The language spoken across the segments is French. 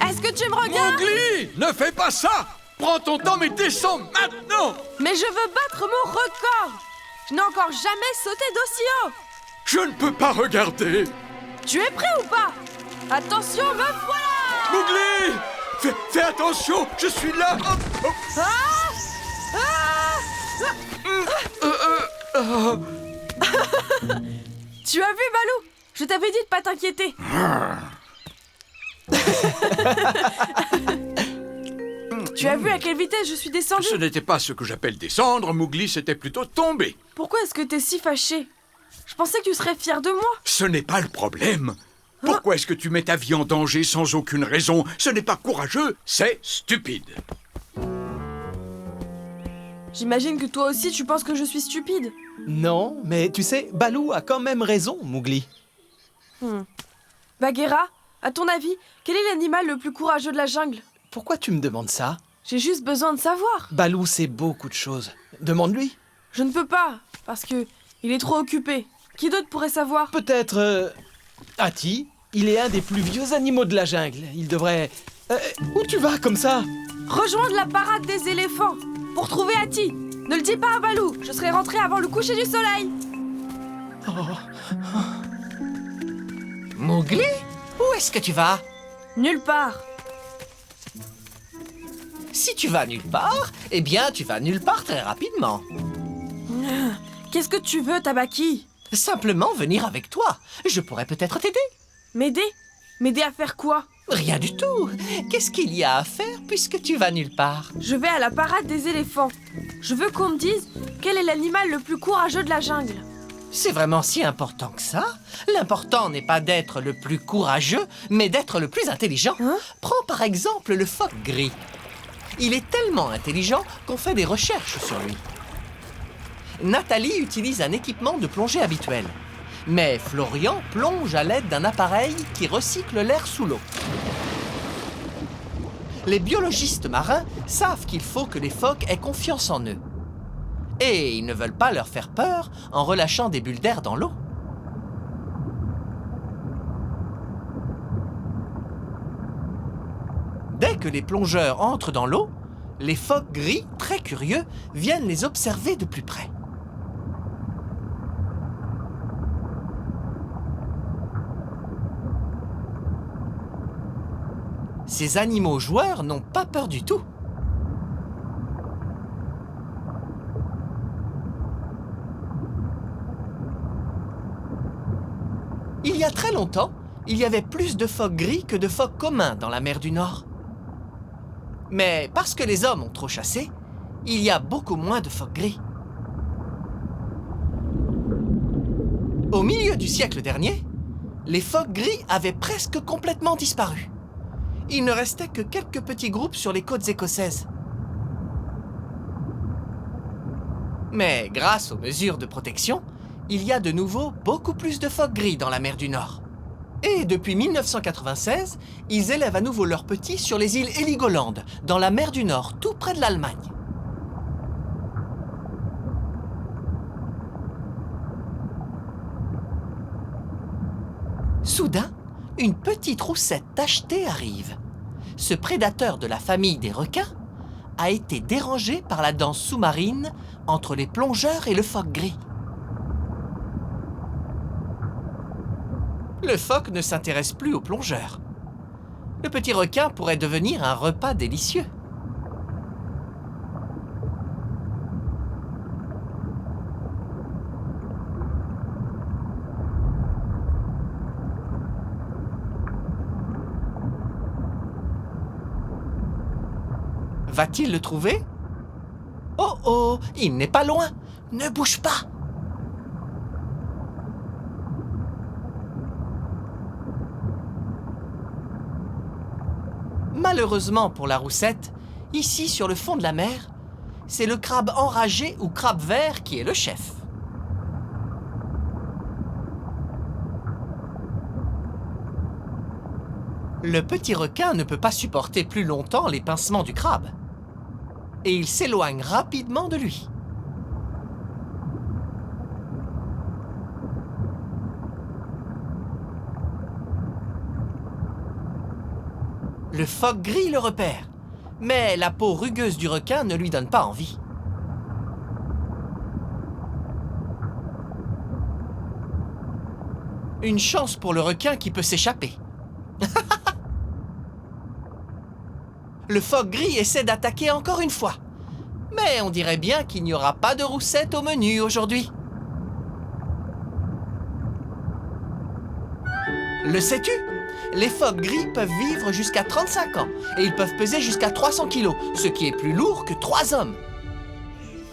Est-ce que tu me regardes? Mowgli, ne fais pas ça! Prends ton temps, mais descends maintenant! Mais je veux battre mon record! Je n'ai encore jamais sauté d'aussi haut! Je ne peux pas regarder! Tu es prêt ou pas? Attention, me voilà! Mowgli! Fais attention, je suis là! Hop, hop. Tu as vu, Balou? Je t'avais dit de pas t'inquiéter. Tu as vu à quelle vitesse je suis descendu? Ce n'était pas ce que j'appelle descendre, Mowgli, c'était plutôt tomber. Pourquoi est-ce que t'es si fâché? Je pensais que tu serais fier de moi. Ce n'est pas le problème. Pourquoi est-ce que tu mets ta vie en danger sans aucune raison? Ce n'est pas courageux, c'est stupide. J'imagine que toi aussi tu penses que je suis stupide. Non, mais tu sais, Balou a quand même raison, Mowgli. Bagheera, à ton avis, quel est l'animal le plus courageux de la jungle? Pourquoi tu me demandes ça? J'ai juste besoin de savoir. Balou sait beaucoup de choses. Demande-lui. Je ne peux pas, parce que il est trop occupé. Qui d'autre pourrait savoir? Peut-être... Hati, il est un des plus vieux animaux de la jungle. Il devrait... où tu vas comme ça? Rejoindre la parade des éléphants pour trouver Hati. Ne le dis pas à Balou, je serai rentré avant le coucher du soleil. Mowgli, où est-ce que tu vas? Nulle part. Si tu vas nulle part, eh bien tu vas nulle part très rapidement. Qu'est-ce que tu veux, Tabaki? Simplement venir avec toi. Je pourrais peut-être t'aider. M'aider? M'aider à faire quoi? Rien du tout. Qu'est-ce qu'il y a à faire puisque tu vas nulle part? Je vais à la parade des éléphants. Je veux qu'on me dise quel est l'animal le plus courageux de la jungle. C'est vraiment si important que ça? L'important n'est pas d'être le plus courageux, mais d'être le plus intelligent. Hein? Prends par exemple le phoque gris. Il est tellement intelligent qu'on fait des recherches sur lui. Nathalie utilise un équipement de plongée habituel. Mais Florian plonge à l'aide d'un appareil qui recycle l'air sous l'eau. Les biologistes marins savent qu'il faut que les phoques aient confiance en eux. Et ils ne veulent pas leur faire peur en relâchant des bulles d'air dans l'eau. Dès que les plongeurs entrent dans l'eau, les phoques gris, très curieux, viennent les observer de plus près. Ces animaux joueurs n'ont pas peur du tout. Il y a très longtemps, il y avait plus de phoques gris que de phoques communs dans la mer du Nord. Mais parce que les hommes ont trop chassé, il y a beaucoup moins de phoques gris. Au milieu du siècle dernier, les phoques gris avaient presque complètement disparu. Il ne restait que quelques petits groupes sur les côtes écossaises. Mais grâce aux mesures de protection, il y a de nouveau beaucoup plus de phoques gris dans la mer du Nord. Et depuis 1996, ils élèvent à nouveau leurs petits sur les îles Heligoland, dans la mer du Nord, tout près de l'Allemagne. Soudain, une petite roussette tachetée arrive. Ce prédateur de la famille des requins a été dérangé par la danse sous-marine entre les plongeurs et le phoque gris. Le phoque ne s'intéresse plus aux plongeurs. Le petit requin pourrait devenir un repas délicieux. Va-t-il le trouver? Oh oh, il n'est pas loin. Ne bouge pas. Malheureusement pour la roussette, ici sur le fond de la mer, c'est le crabe enragé ou crabe vert qui est le chef. Le petit requin ne peut pas supporter plus longtemps les pincements du crabe. Et il s'éloigne rapidement de lui. Le phoque gris le repère, mais la peau rugueuse du requin ne lui donne pas envie. Une chance pour le requin qui peut s'échapper. Le phoque gris essaie d'attaquer encore une fois. Mais on dirait bien qu'il n'y aura pas de roussette au menu aujourd'hui. Le sais-tu? Les phoques gris peuvent vivre jusqu'à 35 ans et ils peuvent peser jusqu'à 300 kilos, ce qui est plus lourd que 3 hommes.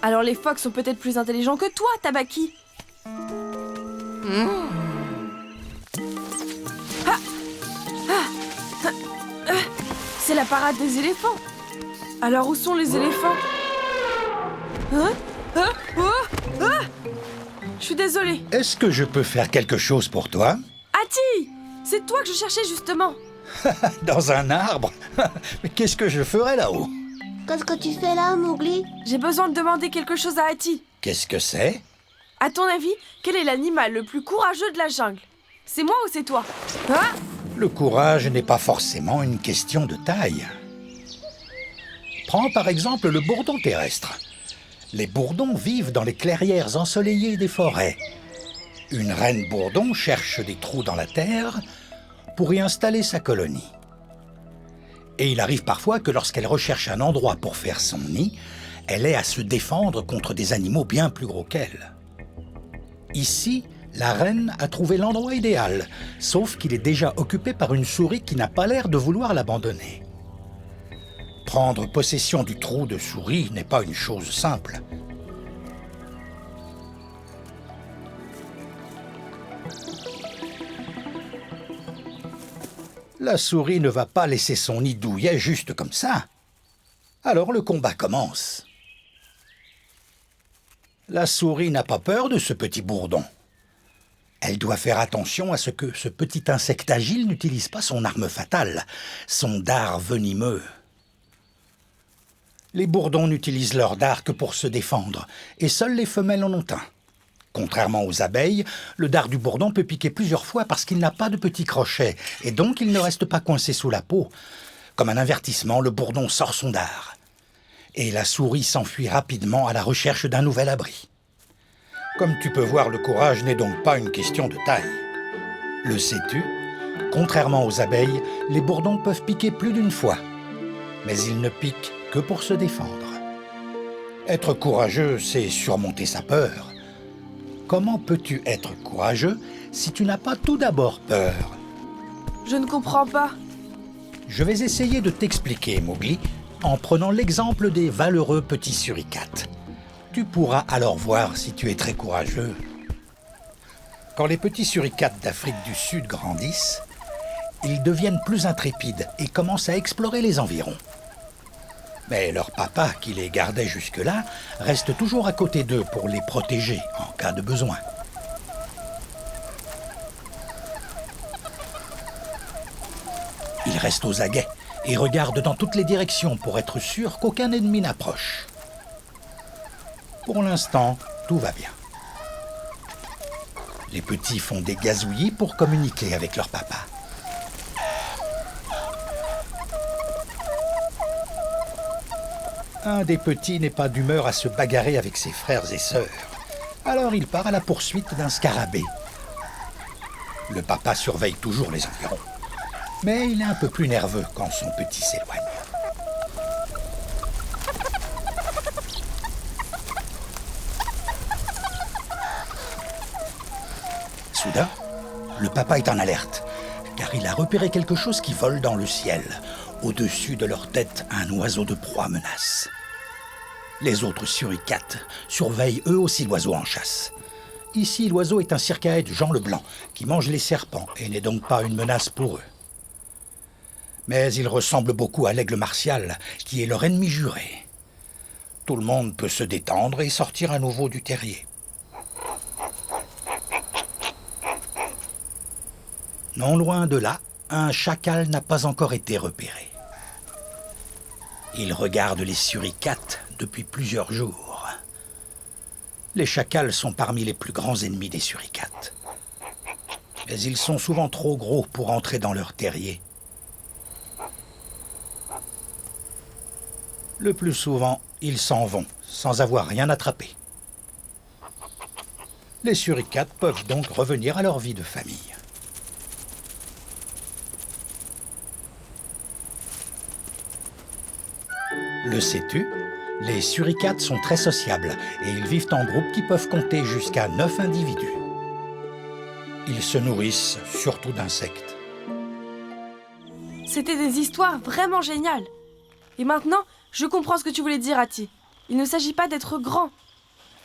Alors les phoques sont peut-être plus intelligents que toi, Tabaki. C'est la parade des éléphants. Alors où sont les éléphants? Je suis désolée. Est-ce que je peux faire quelque chose pour toi? Ati, c'est toi que je cherchais justement. Dans un arbre? Mais qu'est-ce que je ferais là-haut? Qu'est-ce que tu fais là, Mowgli? J'ai besoin de demander quelque chose à Ati. Qu'est-ce que c'est? À ton avis, quel est l'animal le plus courageux de la jungle? C'est moi ou c'est toi? Le courage n'est pas forcément une question de taille. Prends par exemple le bourdon terrestre. Les bourdons vivent dans les clairières ensoleillées des forêts. Une reine bourdon cherche des trous dans la terre pour y installer sa colonie. Et il arrive parfois que lorsqu'elle recherche un endroit pour faire son nid, elle ait à se défendre contre des animaux bien plus gros qu'elle. Ici, la reine a trouvé l'endroit idéal, sauf qu'il est déjà occupé par une souris qui n'a pas l'air de vouloir l'abandonner. Prendre possession du trou de souris n'est pas une chose simple. La souris ne va pas laisser son nid douillet juste comme ça. Alors le combat commence. La souris n'a pas peur de ce petit bourdon. Elle doit faire attention à ce que ce petit insecte agile n'utilise pas son arme fatale, son dard venimeux. Les bourdons n'utilisent leur dard que pour se défendre, et seules les femelles en ont un. Contrairement aux abeilles, le dard du bourdon peut piquer plusieurs fois parce qu'il n'a pas de petits crochets, et donc il ne reste pas coincé sous la peau. Comme un avertissement, le bourdon sort son dard. Et la souris s'enfuit rapidement à la recherche d'un nouvel abri. Comme tu peux voir, le courage n'est donc pas une question de taille. Le sais-tu? Contrairement aux abeilles, les bourdons peuvent piquer plus d'une fois. Mais ils ne piquent que pour se défendre. Être courageux, c'est surmonter sa peur. Comment peux-tu être courageux si tu n'as pas tout d'abord peur? Je ne comprends pas. Je vais essayer de t'expliquer, Mowgli, en prenant l'exemple des valeureux petits suricates. Tu pourras alors voir si tu es très courageux. Quand les petits suricates d'Afrique du Sud grandissent, ils deviennent plus intrépides et commencent à explorer les environs. Mais leur papa, qui les gardait jusque-là, reste toujours à côté d'eux pour les protéger en cas de besoin. Ils restent aux aguets et regardent dans toutes les directions pour être sûrs qu'aucun ennemi n'approche. Pour l'instant, tout va bien. Les petits font des gazouillis pour communiquer avec leur papa. Un des petits n'est pas d'humeur à se bagarrer avec ses frères et sœurs. Alors il part à la poursuite d'un scarabée. Le papa surveille toujours les environs. Mais il est un peu plus nerveux quand son petit s'éloigne. Soudain, le papa est en alerte, car il a repéré quelque chose qui vole dans le ciel. Au-dessus de leur tête, un oiseau de proie menace. Les autres suricates surveillent eux aussi l'oiseau en chasse. Ici, l'oiseau est un circaète Jean le Blanc, qui mange les serpents et n'est donc pas une menace pour eux. Mais il ressemble beaucoup à l'aigle martial, qui est leur ennemi juré. Tout le monde peut se détendre et sortir à nouveau du terrier. Non loin de là, un chacal n'a pas encore été repéré. Il regarde les suricates depuis plusieurs jours. Les chacals sont parmi les plus grands ennemis des suricates. Mais ils sont souvent trop gros pour entrer dans leur terrier. Le plus souvent, ils s'en vont, sans avoir rien attrapé. Les suricates peuvent donc revenir à leur vie de famille. Le sais-tu? Les suricates sont très sociables et ils vivent en groupes qui peuvent compter jusqu'à 9 individus. Ils se nourrissent surtout d'insectes. C'était des histoires vraiment géniales. Et maintenant, je comprends ce que tu voulais dire, Ati. Il ne s'agit pas d'être grand.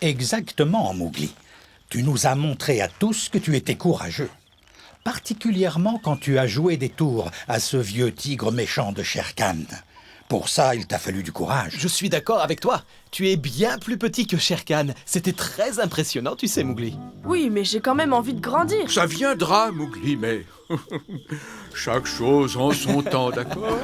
Exactement, Mowgli. Tu nous as montré à tous que tu étais courageux. Particulièrement quand tu as joué des tours à ce vieux tigre méchant de Shere Khan. Pour ça, il t'a fallu du courage. Je suis d'accord avec toi. Tu es bien plus petit que Shere Khan. C'était très impressionnant, tu sais, Mowgli. Oui, mais j'ai quand même envie de grandir. Ça viendra, Mowgli, mais... chaque chose en son temps, d'accord?